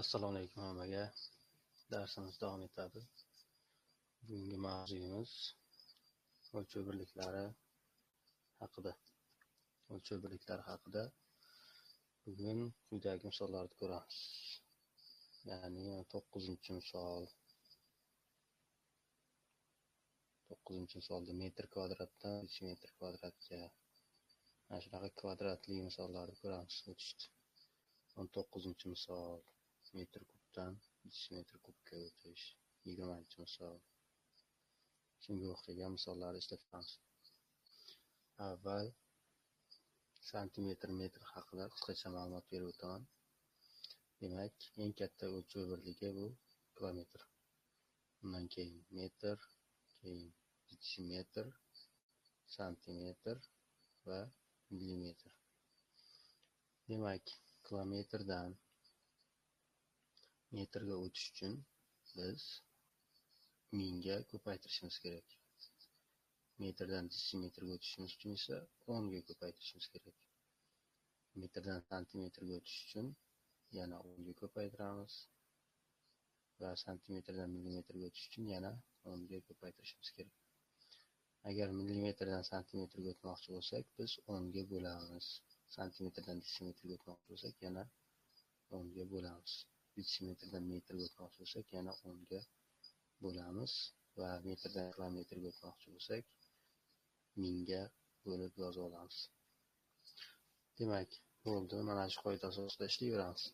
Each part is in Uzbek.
Assalomu alaykum hammaga. Darsimiz davom etadi. Bugungi mavzuyimiz o'lchov birliklari haqida. O'lchov birliklari haqida bugun quyidagi misollarni ko'ramiz. Ya'ni 9-misol. 9-misolda metr kvadratdan detsimetr kvadratga mana shunaqa kvadratli misollarni ko'ramiz o'tishda. 19-misol metr kubdan detsimetr kubga o'tish. 20-misol. Shunga o'xshagan misollarni ishlatamiz. Avval santimetr metr haqida qisqacha ma'lumot berib o'taman. Demak, eng katta o'lchov birligi bu kilometr. Undan keyin metr, keyin detsimetr, santimetr va millimetr. Demak, kilometrdan metrga o'tish uchun biz mingga ko'paytirishimiz kerak. Metrdan detsimetrga o'tishimiz uchun esa 10 ga ko'paytirishimiz kerak. Metrdan santimetrga o'tish uchun yana 10 ga ko'paytiramiz va santimetrdan millimetrga o'tish uchun yana 10 ga ko'paytirishimiz kerak. Agar millimetrdan santimetrga o'tmoqchi bo'lsak, biz 10 ga bo'lamiz. Santimetrdan detsimetrga o'tmoqchi bo'lsak, yana 10 ga bo'lamiz. Detsimetrdan metrga o'tmoqchi bo'lsak, yana 10 ga bo'lamiz va metrdan kilometrga o'tmoqchi bo'lsak, mingga bo'lib yozib olamiz. Demak, bo'ldi. Mana shu qoida asosida ishlayveramiz.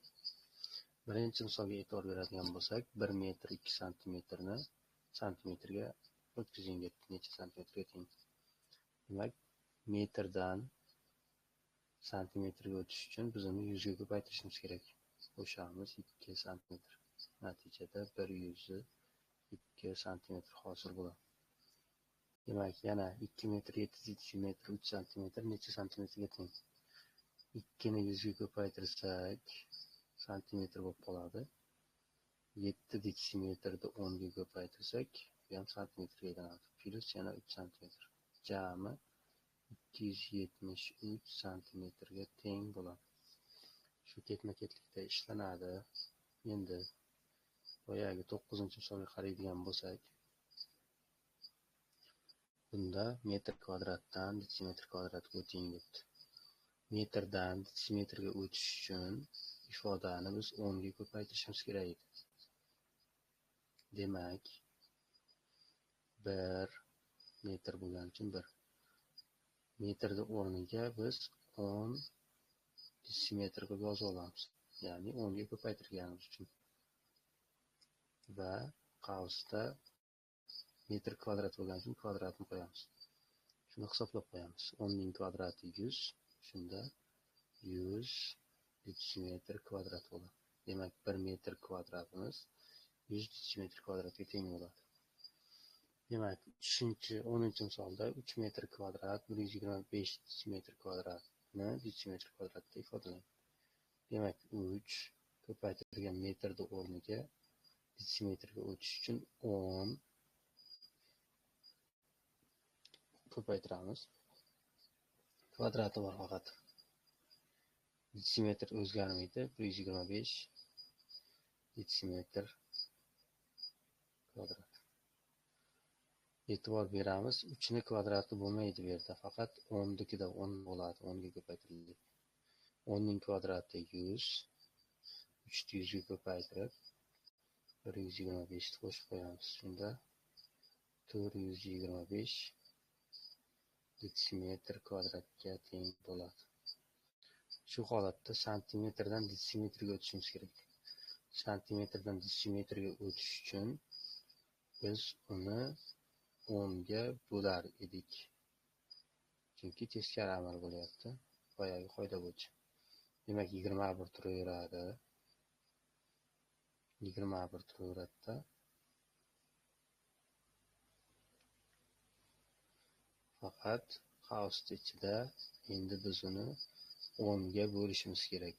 Birinchi misolga e'tibor beradigan bo'lsak, 1 metr 2 santimetrni santimetrga o'tkazing debdi. Necha santimetrga teng? Demak, metrdan santimetrga o'tish uchun biz uni 100 ga ko'paytirishimiz kerak. Qo'shamiz 2 santimetr. Natijada 102 santimetr hosil bo'ladi. Demak, yana 2 metr 7 detsimetr 3 santimetr necha santimetrga teng? 2 ni 100 ga ko'paytirsak santimetr bo'lib qoladi. 7 detsimetrni 10 ga ko'paytirsak, bu ham santimetrga aylanadi. Plus yana 3 santimetr. Jami 273 santimetrga teng bo'ladi. Shu ketma-ketlikda ishlanadi. Endi boyagi 9-misolga qaraydigan bo'lsak, bunda metr kvadratdan detsimetr kvadratga o'ting debdi. Metrdan detsimetrga o'tish uchun ifodani biz 10 ga ko'paytirishimiz kerak edi. Demak, 1 metr bo'lgani uchun 1 metrni o'rniga biz 10 detsimetr qilib yozib olamiz. Ya'ni 10 ga ko'paytirganimiz uchun. Va qavsda metr kvadrat bo'lgani uchun kvadratni qo'yamiz. Shuni hisoblab qo'yamiz. 10 ning kvadrati 100, shunda 100 detsimetr kvadrat bo'ladi. Demak, 1 metr kvadratimiz 100 detsimetr kvadratga teng bo'ladi. Demak, 10-misolda 3 metr kvadrat 125 detsimetr kvadratni detsimetr kvadratda ifodalaydi. Demak, 3 ko'paytirilgan metrni o'rniga detsimetrga o'tish uchun 10 ko'paytiramiz. Kvadrati bor faqat. Detsimetr o'zgarmaydi. 125 detsimetr kvadrat. E'tibor beramiz, 3 ni kvadrati bo'lmaydi bu yerda. Faqat 10 nikida 10 bo'ladi. 10 ga ko'paytirildi. 10 ning kvadrati 100. 3 ni 100 ga ko'paytirib 125 ni qo'shib qo'yamiz. Shunda 425 detsimetr kvadratga teng bo'ladi. Shu holatda santimetrdan detsimetrga o'tishimiz kerak. Santimetrdan detsimetrga o'tish uchun biz uni 10 ga bo'lar edik. Chunki teskari amal bo'lyapti. Boyagi qoida bo'yicha. Demak, 21 turaveradi. 21 turaveradida. Faqat qavs ichida endi biz uni 10 ga bo'lishimiz kerak.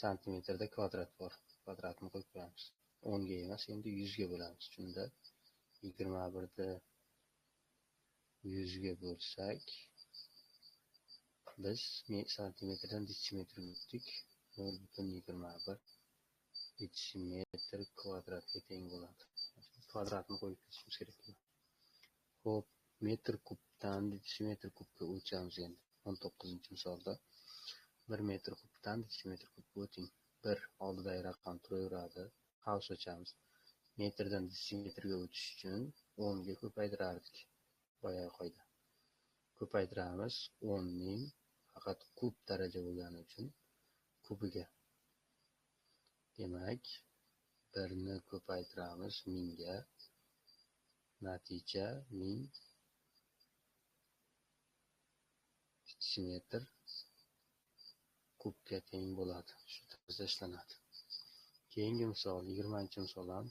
Santimetrda kvadrat bor. Kvadratni qo'yib qo'yamiz. 10 ga emas, endi 100 ga bo'lamiz. Shunda 21 ni 100 ga bo'lsak, biz santimetrdan detsimetrga o'tdik. 0,21 detsimetr kvadratga teng bo'ladi. Kvadratni qo'yib ketishimiz kerak. Xo'p, metr kubdan detsimetr kubga o'lchamiz endi. 19-misolda 1 metr kubdan detsimetr kubga o'ting. 1 oldidagi raqam turaveradi. Qavs ochamiz. Metrdan detsimetrga o'tish uchun 10 ga ko'paytirardik. Boyagi qoida. Ko'paytiramiz 10 ning faqat kub daraja bo'lgani uchun kubiga. Demak, 1 ni ko'paytiramiz 1000 ga. Natija 1000 detsimetr kubga teng bo'ladi. Shu tarzda ishlanadi. Keyingi misol, 20-misol ham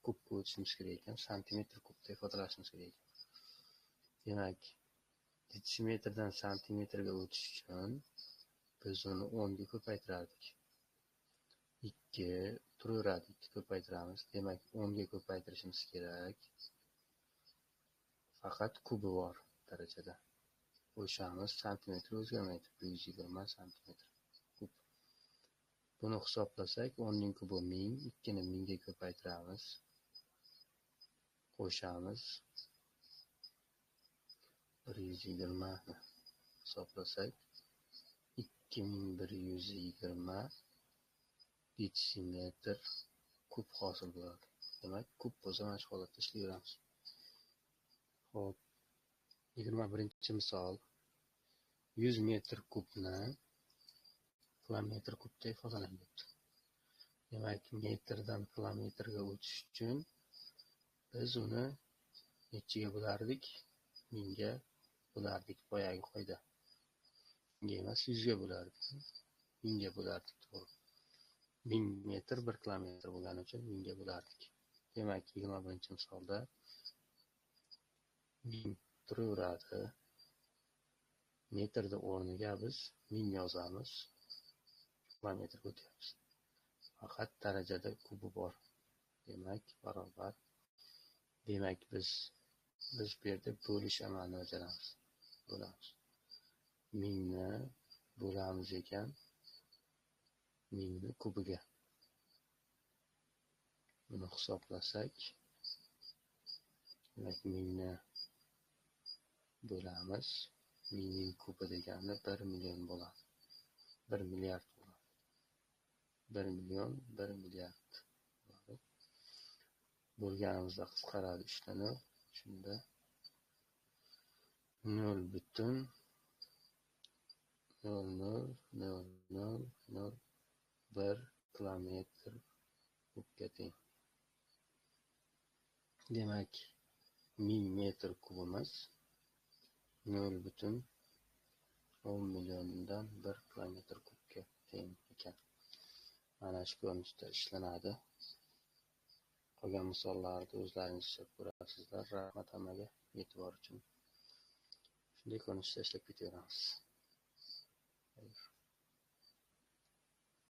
kubga o'tishimiz kerak ekan, santimetr kubda ifodalashimiz kerak ekan. Demak, detsimetrdan santimetrga o'tish uchun biz uni 10 ga ko'paytirardik. 2 turaveradi, 2 ko'paytiramiz. Demak, 10 ga ko'paytirishimiz kerak. Faqat kubi bor darajada. O'shamiz santimetr o'zgarmaydi. 120 santimetr kub. Buni hisoblasak, 10 ning kubi 1000, 2 ni 1000 ga ko'paytiramiz. Qo'shamiz 120 ni hisoblasak 2120 detsimetr kub hosil bo'ladi. Demak, kub bo'lsa mana shu holatda ishlayveramiz. Xo'p, 21-misol 100 metr kubni kilometr kubda ifodalang debdi. Demak, metrdan kilometrga o'tish uchun biz uni nechiga bo'lardik? 1000 ga bo'lardik. Boyagi qoida. 1000 ga emas, 100 ga bo'lardik. 1000 ga bo'lardik, to'g'ri. 1000 metr 1 kilometr bo'lgani uchun 1000 ga bo'lardik. Demak, 21-misolda 1000 turaveradi. Metrda o'rniga biz 1000 yozamiz. Kilometrga o'tyapmiz. Faqat darajada kubi bor. Demak, barobar. Demak, biz bu yerda bo'lish amalini bajaramiz. Bo'lamiz. 1000 ni bo'lamiz ekan 1000 ni kubiga. Buni hisoblasak, demak 1000 ni bo'lamiz. 1000 ning kubi degani 1 million bo'ladi. 1 milliard bo'ladi. 1 million 1 milliard bo'ladi. Bo'lganimizda qisqaradi 3 ta 0. Shunda 0,000001 kilometr kubga teng. Demak, 1000 metr kubimiz 0,10 milliondan 1 kilometr kubga teng ekan. Mana shu ko'rinishda ishlanadi. Qolgan misollarni o'zlaringiz ishlab ko'rasizlar. Rahmat hammaga e'tibor uchun. Shunday ko'rinishda ishlab ketaveramiz.